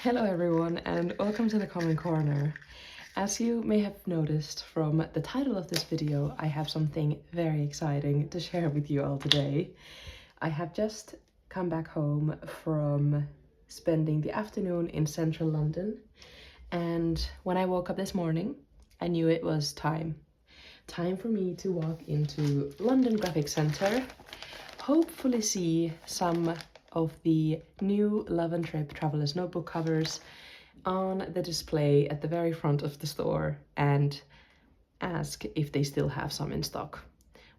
Hello everyone and welcome to the Comment Corner. As you may have noticed from the title of this video, I have something very exciting to share with you all today. I have just come back home from spending the afternoon in central London, and when I woke up this morning, I knew it was time for me to walk into London Graphic Centre, hopefully see some of the new Love and Trip Traveller's Notebook covers on the display at the very front of the store and ask if they still have some in stock.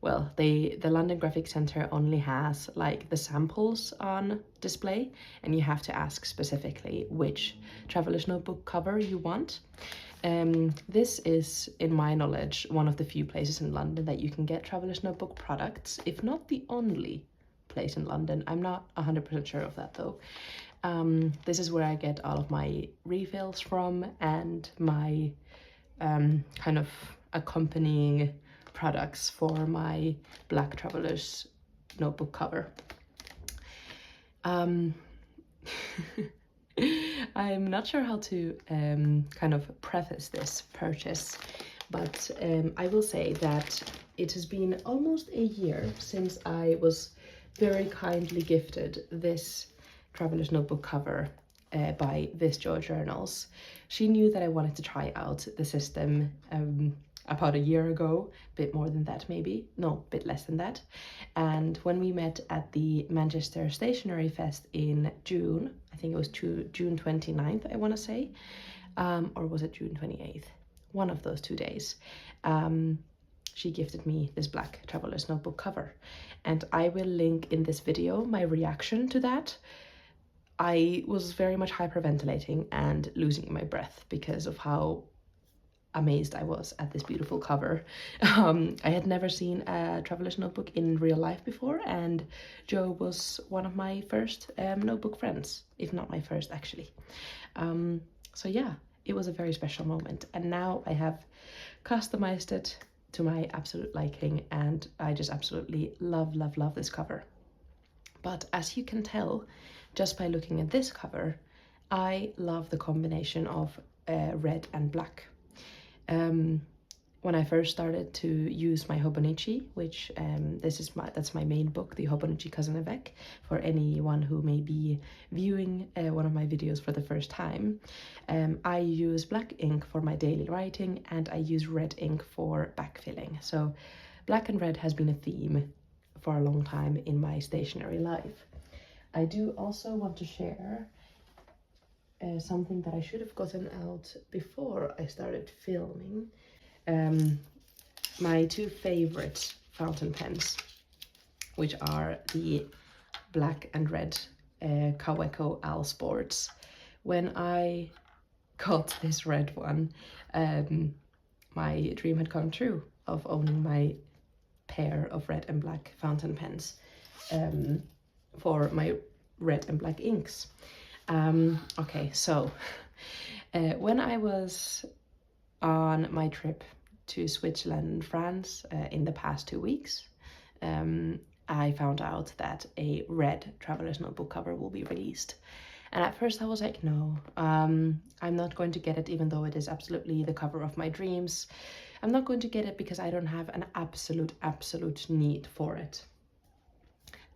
Well, the London Graphic Centre only has like the samples on display, and you have to ask specifically which Traveller's Notebook cover you want. This is, in my knowledge, one of the few places in London that you can get Traveller's Notebook products, if not the only place in London. I'm not 100% sure of that though. This is where I get all of my refills from and my kind of accompanying products for my black Traveller's Notebook cover. I'm not sure how to kind of preface this purchase, but I will say that it has been almost a year since I was very kindly gifted this Traveller's Notebook cover by This Joy Journals. She knew that I wanted to try out the system about a year ago, a bit more than that maybe, no, a bit less than that. And when we met at the Manchester Stationery Fest in June, I think it was June 29th, I want to say, or was it June 28th? One of those 2 days. She gifted me this black Traveller's Notebook cover, and I will link in this video my reaction to that. I was very much hyperventilating and losing my breath because of how amazed I was at this beautiful cover. I had never seen a Traveller's Notebook in real life before, and Jo was one of my first notebook friends, if not my first actually. So yeah, it was a very special moment, and now I have customized it to my absolute liking, and I just absolutely love this cover. But as you can tell just by looking at this cover, I love the combination of red and black. When I first started to use my Hobonichi, which that's my main book, the Hobonichi Cousin Avec, for anyone who may be viewing one of my videos for the first time. I use black ink for my daily writing, and I use red ink for backfilling. So black and red has been a theme for a long time in my stationery life. I do also want to share something that I should have gotten out before I started filming. My two favorite fountain pens, which are the black and red Kaweco Al Sports. When I got this red one, my dream had come true of owning my pair of red and black fountain pens for my red and black inks. Okay, so when I was on my trip to Switzerland and France in the past 2 weeks, I found out that a red Traveller's Notebook cover will be released. And at first I was like, no, I'm not going to get it, even though it is absolutely the cover of my dreams. I'm not going to get it because I don't have an absolute need for it.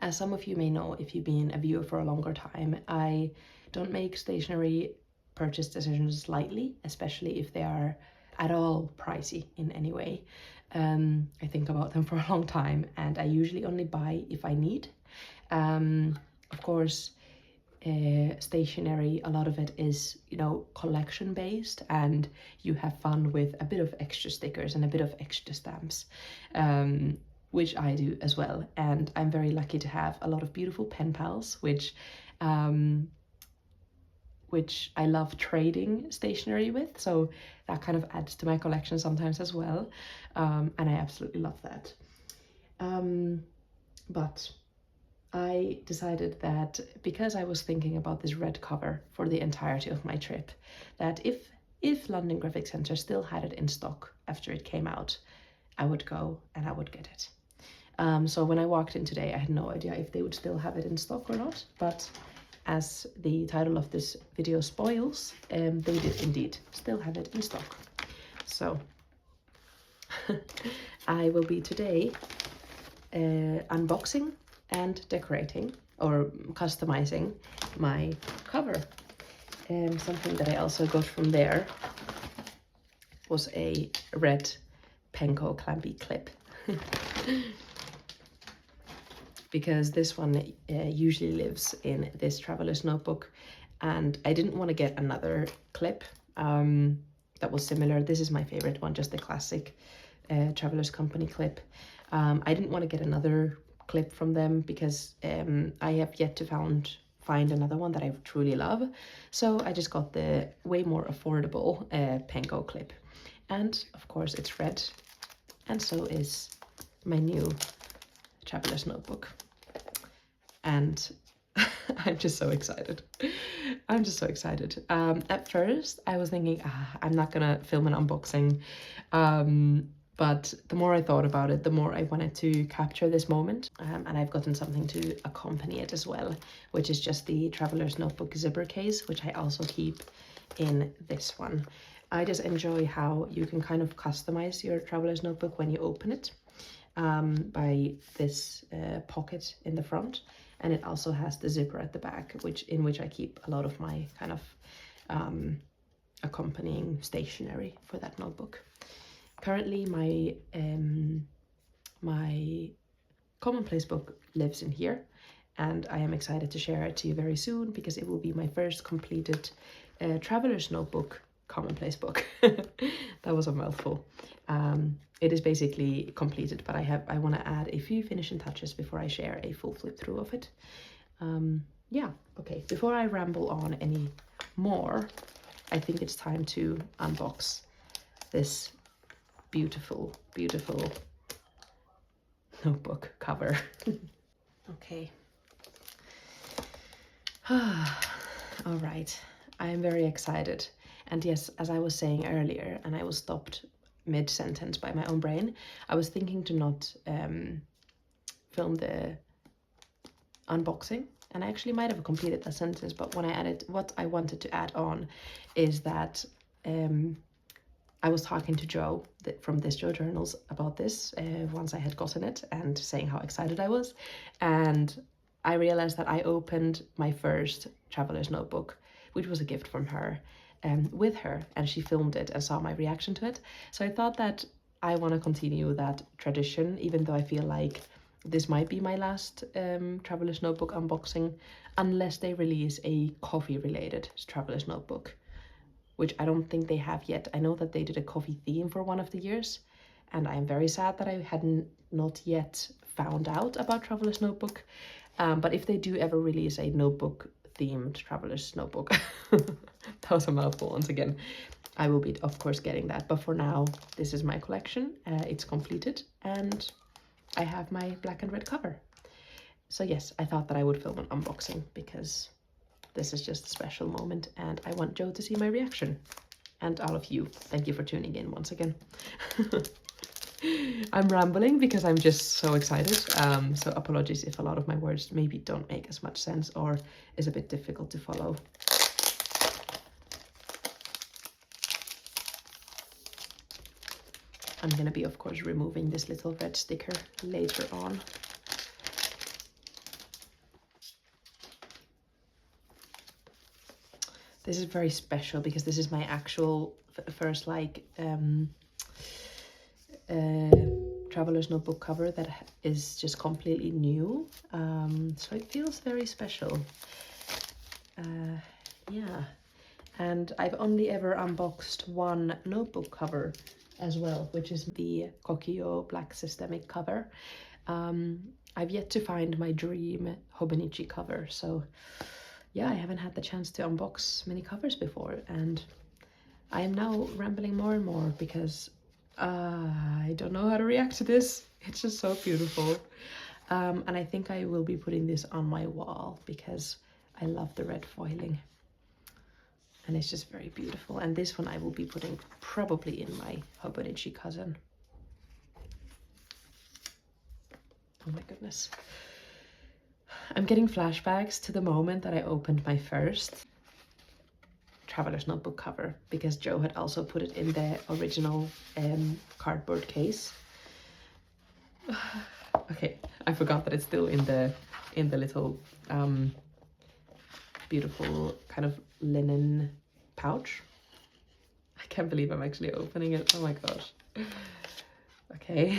As some of you may know, if you've been a viewer for a longer time, I don't make stationery purchase decisions lightly, especially if they are at all pricey in any way. I think about them for a long time, and I usually only buy if I need. Of course, stationery, a lot of it is, you know, collection based, and you have fun with a bit of extra stickers and a bit of extra stamps, which I do as well. And I'm very lucky to have a lot of beautiful pen pals, which I love trading stationery with, so that kind of adds to my collection sometimes as well, and I absolutely love that. But I decided that because I was thinking about this red cover for the entirety of my trip, that if London Graphic Centre still had it in stock after it came out, I would go and I would get it. So when I walked in today, I had no idea if they would still have it in stock or not, but as the title of this video spoils, they did indeed still have it in stock. So I will be today unboxing and decorating or customizing my cover. Something that I also got from there was a red Penco clampy clip. Because this one usually lives in this traveler's notebook, and I didn't want to get another clip that was similar. This is my favorite one, just the classic Traveler's Company clip. I didn't want to get another clip from them because I have yet to find another one that I truly love. So I just got the way more affordable Penco clip. And of course it's red, and so is my new Traveler's Notebook. And I'm just so excited. I'm just so excited. At first I was thinking, I'm not gonna film an unboxing. But the more I thought about it, the more I wanted to capture this moment. And I've gotten something to accompany it as well, which is just the Traveler's Notebook zipper case, which I also keep in this one. I just enjoy how you can kind of customize your Traveler's Notebook when you open it by this pocket in the front. And it also has the zipper at the back, in which I keep a lot of my kind of accompanying stationery for that notebook. Currently, my commonplace book lives in here, and I am excited to share it to you very soon because it will be my first completed Traveler's Notebook commonplace book. That was a mouthful. It is basically completed, but I want to add a few finishing touches before I share a full flip through of it. Yeah, okay, before I ramble on any more, I think it's time to unbox this beautiful, beautiful notebook cover. Okay. All right, I am very excited. And yes, as I was saying earlier, and I was stopped mid-sentence by my own brain, I was thinking to not film the unboxing, and I actually might have completed that sentence, but when I added, what I wanted to add on is that I was talking to Joe from This Joe Journals about this once I had gotten it, and saying how excited I was, and I realized that I opened my first Traveler's Notebook, which was a gift from her, with her, and she filmed it and saw my reaction to it. So I thought that I want to continue that tradition, even though I feel like this might be my last Traveler's Notebook unboxing, unless they release a coffee related Traveler's Notebook, which I don't think they have yet. I know that they did a coffee theme for one of the years, and I am very sad that I hadn't not yet found out about Traveler's Notebook. But if they do ever release a notebook themed Traveler's Notebook, that was a mouthful once again, I will be of course getting that. But for now, this is my collection. It's completed, and I have my black and red cover. So yes, I thought that I would film an unboxing because this is just a special moment, and I want Joe to see my reaction. And all of you, thank you for tuning in once again. I'm rambling because I'm just so excited, so apologies if a lot of my words maybe don't make as much sense or is a bit difficult to follow. I'm gonna be, of course, removing this little red sticker later on. This is very special because this is my actual first like Traveler's Notebook cover that is just completely new, so it feels very special. Yeah, and I've only ever unboxed one notebook cover as well, which is the Kokio Black Systemic cover. I've yet to find my dream Hobonichi cover, so yeah, I haven't had the chance to unbox many covers before, and I am now rambling more and more because I don't know how to react to this. It's just so beautiful. And I think I will be putting this on my wall because I love the red foiling. And it's just very beautiful. And this one I will be putting probably in my Hobonichi cousin. Oh my goodness. I'm getting flashbacks to the moment that I opened my first traveler's notebook cover, because Joe had also put it in the original cardboard case. Okay, I forgot that it's still in the little beautiful kind of linen pouch. I can't believe I'm actually opening it. Oh my gosh. Okay.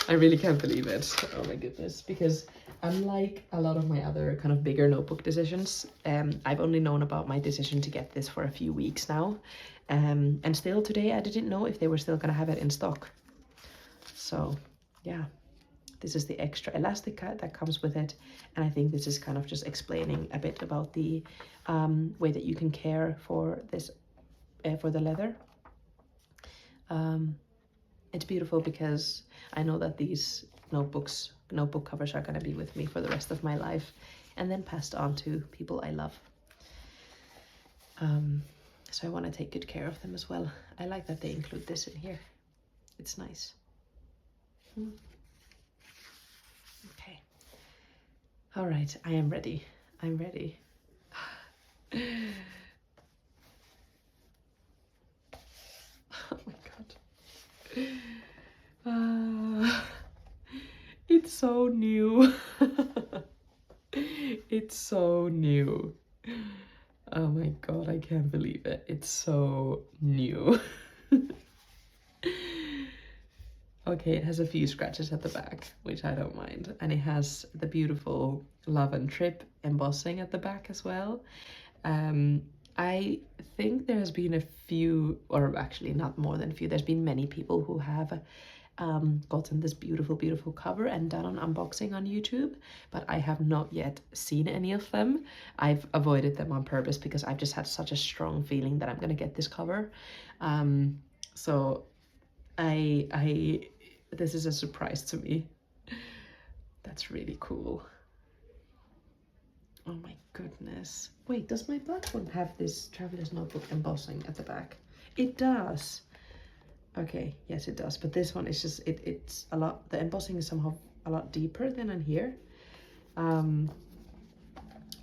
I really can't believe it. Oh my goodness. Because unlike a lot of my other kind of bigger notebook decisions, I've only known about my decision to get this for a few weeks now. And still today I didn't know if they were still gonna have it in stock. So yeah, this is the extra elastic cut that comes with it. And I think this is kind of just explaining a bit about the way that you can care for this, for the leather. It's beautiful because I know that these notebook covers are going to be with me for the rest of my life and then passed on to people I love. So I want to take good care of them as well. I like that they include this in here. It's nice. Okay. All right, I am ready. I'm ready. Oh my god. It's so new. It's so new. Oh my god, I can't believe it. It's so new. Okay, it has a few scratches at the back, which I don't mind. And it has the beautiful Love and Trip embossing at the back as well. I think there's been a few, or actually not more than a few, there's been many people who have gotten this beautiful cover and done an unboxing on YouTube, but I have not yet seen any of them. I've avoided them on purpose because I've just had such a strong feeling that I'm gonna get this cover. So this is a surprise to me. That's really cool. Oh my goodness. Wait, does my black one have this Traveler's Notebook embossing at the back? It does. Okay, yes it does. But this one is just, it's a lot, the embossing is somehow a lot deeper than on here. Oh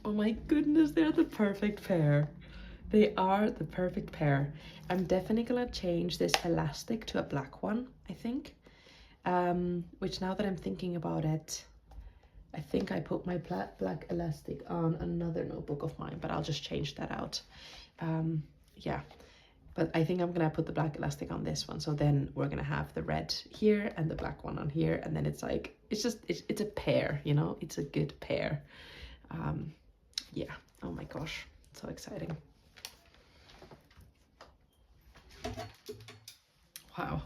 my goodness, they're the perfect pair. They are the perfect pair. I'm definitely gonna change this elastic to a black one, I think. Which now that I'm thinking about it, I think I put my black elastic on another notebook of mine, but I'll just change that out. Yeah, but I think I'm gonna put the black elastic on this one. So then we're gonna have the red here and the black one on here. And then it's like, it's a pair, you know, it's a good pair. Yeah, oh my gosh, so exciting. Wow.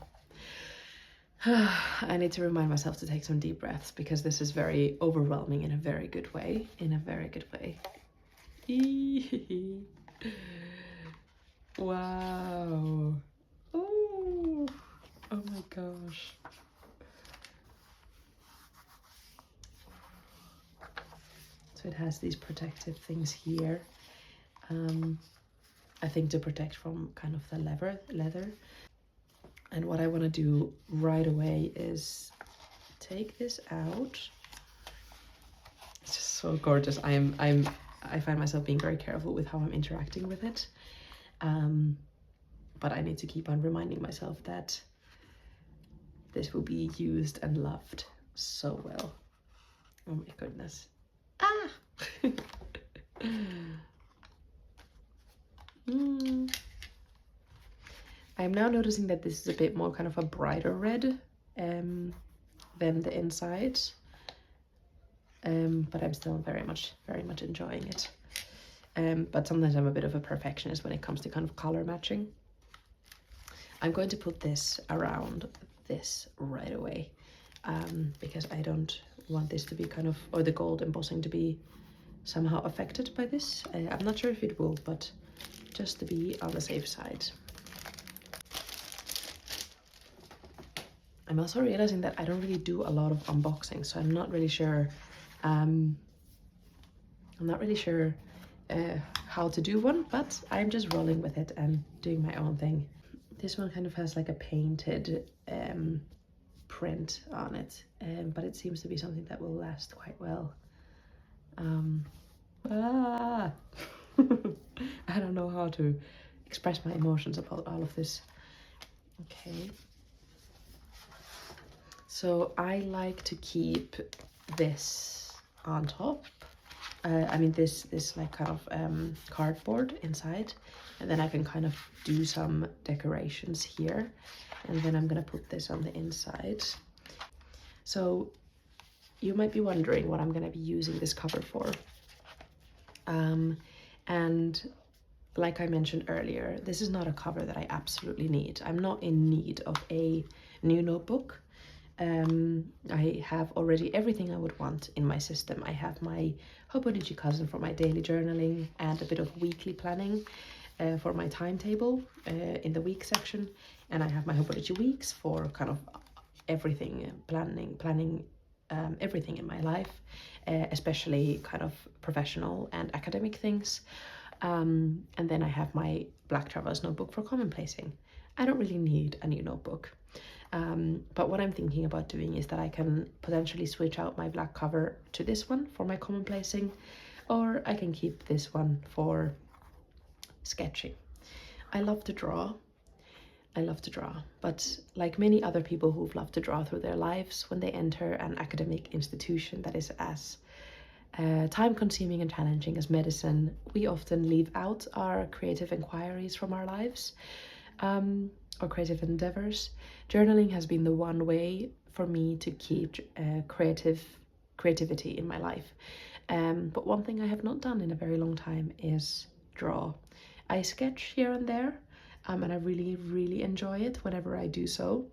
I need to remind myself to take some deep breaths because this is very overwhelming in a very good way. Wow. Oh my gosh. So it has these protective things here. I think to protect from kind of the leather. And what I want to do right away is take this out. It's just so gorgeous. I find myself being very careful with how I'm interacting with it. But I need to keep on reminding myself that this will be used and loved so well. Oh my goodness. Ah! I'm now noticing that this is a bit more kind of a brighter red than the inside. But I'm still very much enjoying it. But sometimes I'm a bit of a perfectionist when it comes to kind of color matching. I'm going to put this around this right away because I don't want this to be kind of, or the gold embossing to be somehow affected by this. I'm not sure if it will, but just to be on the safe side. I'm also realizing that I don't really do a lot of unboxing, so I'm not really sure how to do one, but I'm just rolling with it and doing my own thing. This one kind of has like a painted print on it, but it seems to be something that will last quite well. I don't know how to express my emotions about all of this. Okay. So I like to keep this on top. I mean this like kind of cardboard inside, and then I can kind of do some decorations here, and then I'm gonna put this on the inside. So you might be wondering what I'm gonna be using this cover for. And like I mentioned earlier, this is not a cover that I absolutely need. I'm not in need of a new notebook. I have already everything I would want in my system. I have my Hobonichi Cousin for my daily journaling and a bit of weekly planning for my timetable in the week section. And I have my Hobonichi Weeks for kind of everything, planning everything in my life, especially kind of professional and academic things. And then I have my Black Traveler's Notebook for commonplacing. I don't really need a new notebook. But what I'm thinking about doing is that I can potentially switch out my black cover to this one for my commonplacing, or I can keep this one for sketching. I love to draw. But like many other people who've loved to draw through their lives, when they enter an academic institution that is as time-consuming and challenging as medicine, we often leave out our creative inquiries from our lives, or creative endeavors. Journaling has been the one way for me to keep creativity in my life. But one thing I have not done in a very long time is draw. I sketch here and there, and I really, really enjoy it whenever I do so.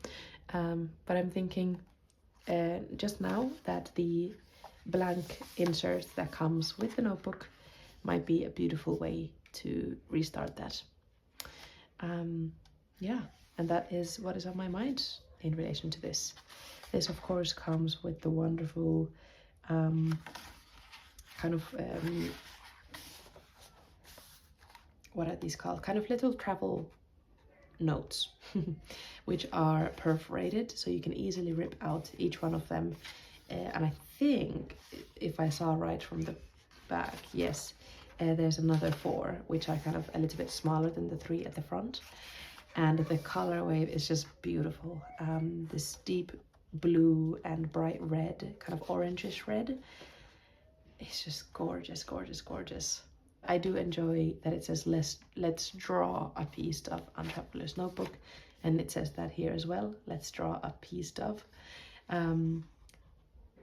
But I'm thinking just now that the blank insert that comes with the notebook might be a beautiful way to restart that. Yeah, and that is what is on my mind in relation to this. This of course comes with the wonderful kind of what are these called? Kind of little travel notes, which are perforated, so you can easily rip out each one of them. And I think, if I saw right from the back, yes, there's another 4, which are kind of a little bit smaller than the 3 at the front. And the colorway is just beautiful. This deep blue and bright red, kind of orangish red. It's just gorgeous, gorgeous, gorgeous. I do enjoy that it says let's draw a piece of on Traveler's Notebook, and it says that here as well. Let's draw a piece of. And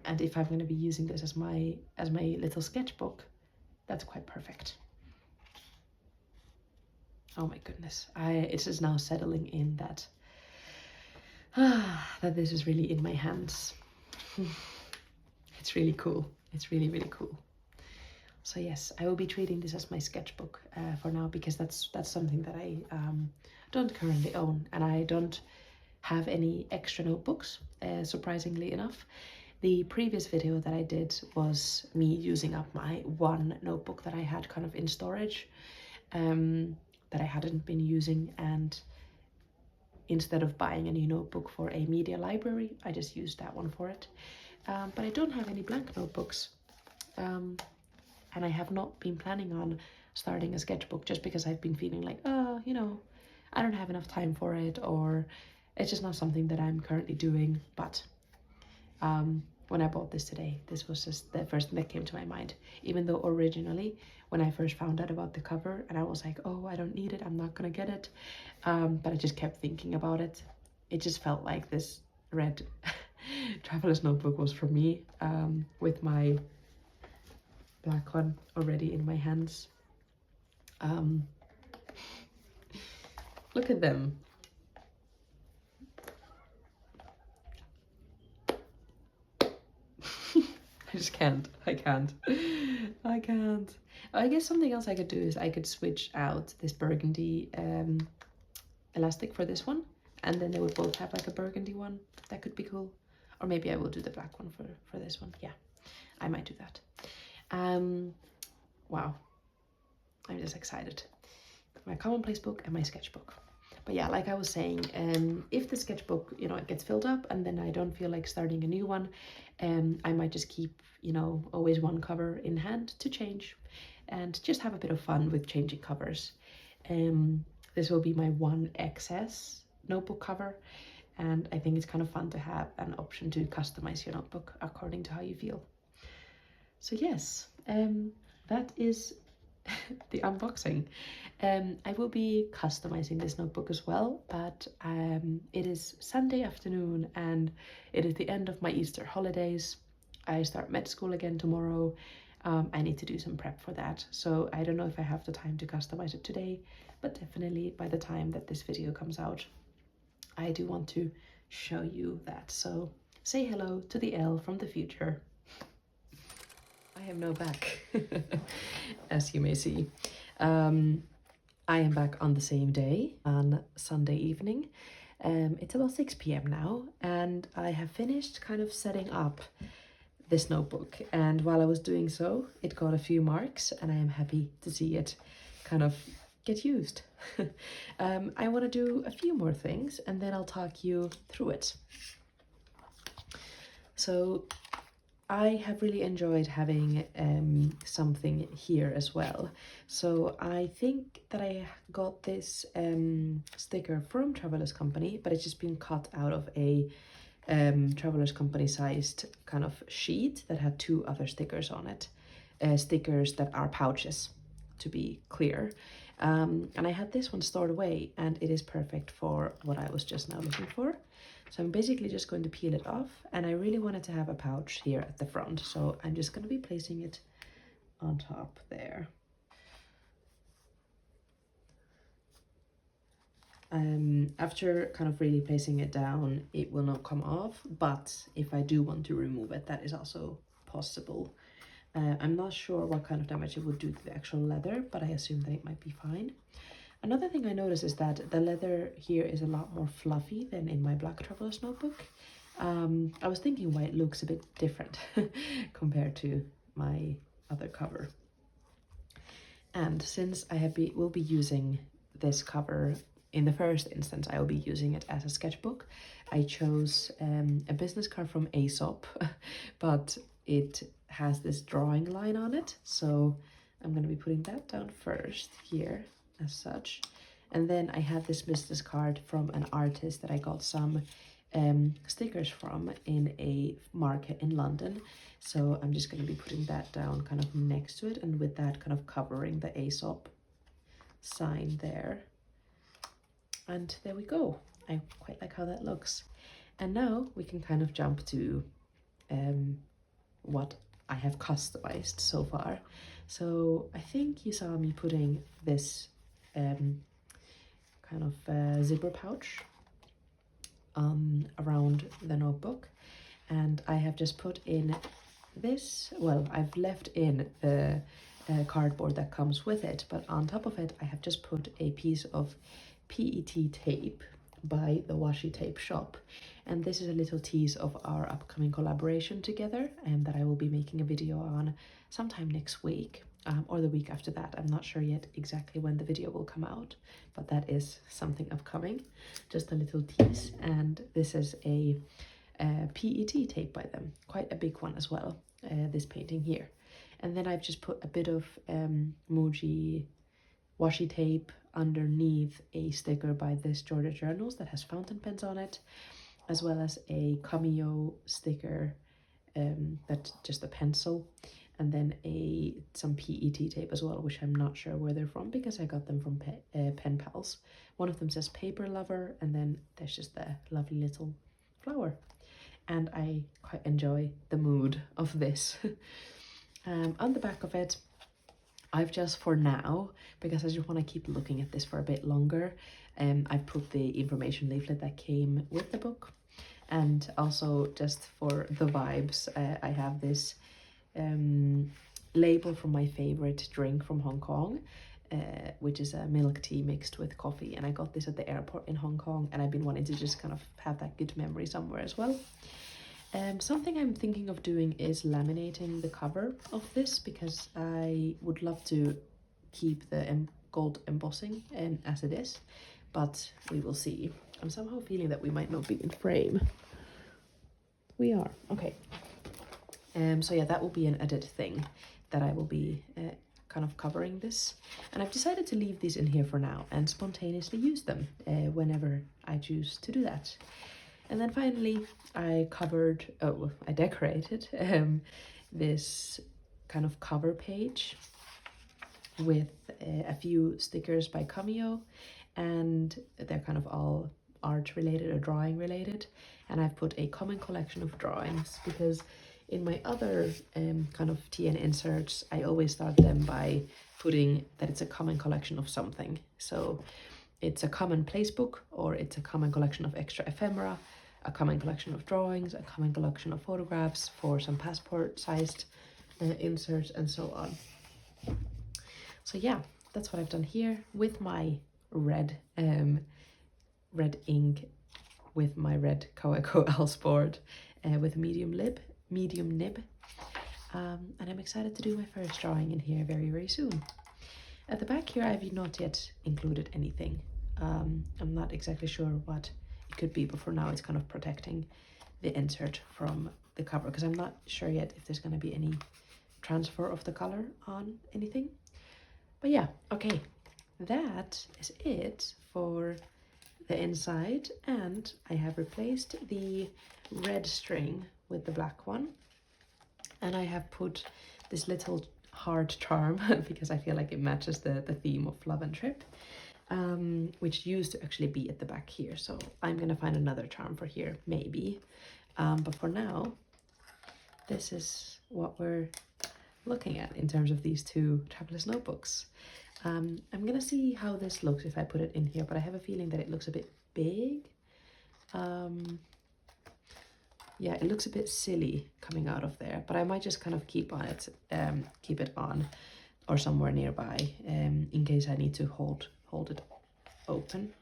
if I'm going to be using this as my little sketchbook, that's quite perfect. Oh my goodness, it is now settling in that that this is really in my hands. It's really cool. It's really, really cool. So yes, I will be treating this as my sketchbook for now, because that's something that I don't currently own, and I don't have any extra notebooks, surprisingly enough. The previous video that I did was me using up my one notebook that I had kind of in storage, that I hadn't been using, and instead of buying a new notebook for a media library, I just used that one for it. But I don't have any blank notebooks. And I have not been planning on starting a sketchbook, just because I've been feeling like, oh, you know, I don't have enough time for it, or it's just not something that I'm currently doing. But when I bought this today, this was just the first thing that came to my mind, even though originally when I first found out about the cover and I was like, oh, I don't need it, I'm not gonna get it, but I just kept thinking about it. It just felt like this red Traveler's Notebook was for me, with my black one already in my hands. Look at them. I just can't. I can't. I guess something else I could do is I could switch out this burgundy elastic for this one, and then they would both have like a burgundy one. That could be cool. Or maybe I will do the black one for this one. Yeah, I might do that. Wow, I'm just excited. My commonplace book and my sketchbook. But yeah, like I was saying, if the sketchbook, you know, it gets filled up and then I don't feel like starting a new one, I might just keep, you know, always one cover in hand to change and just have a bit of fun with changing covers. This will be my 1XS notebook cover, and I think it's kind of fun to have an option to customize your notebook according to how you feel. So yes, that is the unboxing. I will be customizing this notebook as well, but it is Sunday afternoon and it is the end of my Easter holidays. I start med school again tomorrow. I need to do some prep for that, so I don't know if I have the time to customize it today, but definitely by the time that this video comes out, I do want to show you that. So say hello to the Elle from the future. I am now back, as you may see. I am back on the same day, on Sunday evening. It's about 6 p.m. now, and I have finished kind of setting up this notebook. And while I was doing so, it got a few marks, and I am happy to see it kind of get used. I want to do a few more things, and then I'll talk you through it. So I have really enjoyed having something here as well. So I think that I got this sticker from Travelers Company, but it's just been cut out of a Travelers Company sized kind of sheet that had 2 other stickers on it. Stickers that are pouches, to be clear. And I had this one stored away, and it is perfect for what I was just now looking for. So I'm basically just going to peel it off, and I really wanted to have a pouch here at the front, so I'm just going to be placing it on top there. After kind of really placing it down, it will not come off, but if I do want to remove it, that is also possible. I'm not sure what kind of damage it would do to the actual leather, but I assume that it might be fine. Another thing I noticed is that the leather here is a lot more fluffy than in my black Travelers notebook. I was thinking why it looks a bit different compared to my other cover. And since I will be using this cover, in the first instance, I will be using it as a sketchbook. I chose a business card from Aesop, but it has this drawing line on it. So I'm going to be putting that down first here as such. And then I have this business card from an artist that I got some stickers from in a market in London. So I'm just going to be putting that down kind of next to it, and with that kind of covering the Aesop sign there. And there we go. I quite like how that looks. And now we can kind of jump to what I have customized so far. So I think you saw me putting this kind of zipper pouch around the notebook, and I have just put in this, well, I've left in the cardboard that comes with it, but on top of it I have just put a piece of PET tape by the washi tape shop, and this is a little tease of our upcoming collaboration together, and that I will be making a video on sometime next week, or the week after that. I'm not sure yet exactly when the video will come out, but that is something upcoming. Just a little tease. And this is a PET tape by them, quite a big one as well, this painting here. And then I've just put a bit of Muji washi tape underneath a sticker by this Georgia Journals that has fountain pens on it, as well as a Cameo sticker that's just a pencil, and then some PET tape as well, which I'm not sure where they're from because I got them from Pen Pals. One of them says Paper Lover, and then there's just the lovely little flower, and I quite enjoy the mood of this. On the back of it, I've just, for now, because I just want to keep looking at this for a bit longer, I've put the information leaflet that came with the book. And also, just for the vibes, I have this label from my favorite drink from Hong Kong, which is a milk tea mixed with coffee. And I got this at the airport in Hong Kong, and I've been wanting to just kind of have that good memory somewhere as well. Something I'm thinking of doing is laminating the cover of this, because I would love to keep the gold embossing as it is, but we will see. I'm somehow feeling that we might not be in frame. We are, okay. So yeah, that will be an edit thing that I will be kind of covering this. And I've decided to leave these in here for now and spontaneously use them whenever I choose to do that. And then finally, I decorated this kind of cover page with a few stickers by Cameo, and they're kind of all art related or drawing related. And I've put a common collection of drawings because in my other kind of TN inserts, I always start them by putting that it's a common collection of something. So it's a common placebook, or it's a common collection of extra ephemera, a common collection of drawings, a common collection of photographs for some passport-sized inserts, and so on. So yeah, that's what I've done here with my red ink, with my red Coeco Else board with a medium nib. And I'm excited to do my first drawing in here very, very soon. At the back here, I've not yet included anything. I'm not exactly sure what it could be, but for now it's kind of protecting the insert from the cover, because I'm not sure yet if there's going to be any transfer of the color on anything. But yeah, okay, that is it for the inside, and I have replaced the red string with the black one, and I have put this little heart charm because I feel like it matches the theme of Love and Trip, which used to actually be at the back here. So I'm gonna find another charm for here, maybe. But for now, this is what we're looking at in terms of these two traveler's notebooks. I'm gonna see how this looks if I put it in here, but I have a feeling that it looks a bit big. Yeah, it looks a bit silly coming out of there, but I might just kind of keep it on or somewhere nearby in case I need to hold it open.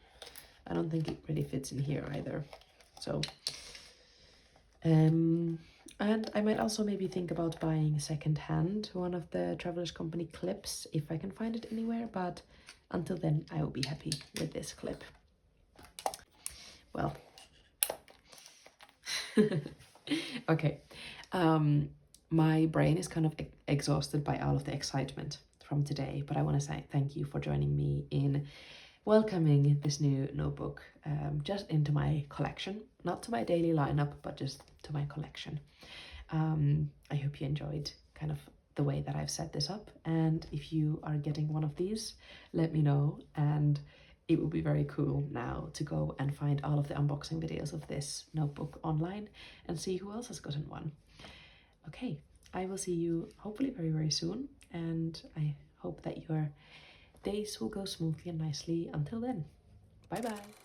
I don't think it really fits in here either. So and I might also maybe think about buying secondhand one of the Travelers Company clips if I can find it anywhere, but until then I will be happy with this clip. Well, okay, my brain is kind of exhausted by all of the excitement from today, but I want to say thank you for joining me in welcoming this new notebook just into my collection, not to my daily lineup, but just to my collection. I hope you enjoyed kind of the way that I've set this up, and if you are getting one of these, let me know, and it would be very cool now to go and find all of the unboxing videos of this notebook online and see who else has gotten one. Okay, I will see you hopefully very, very soon, and I hope that your days will go smoothly and nicely until then. Bye bye.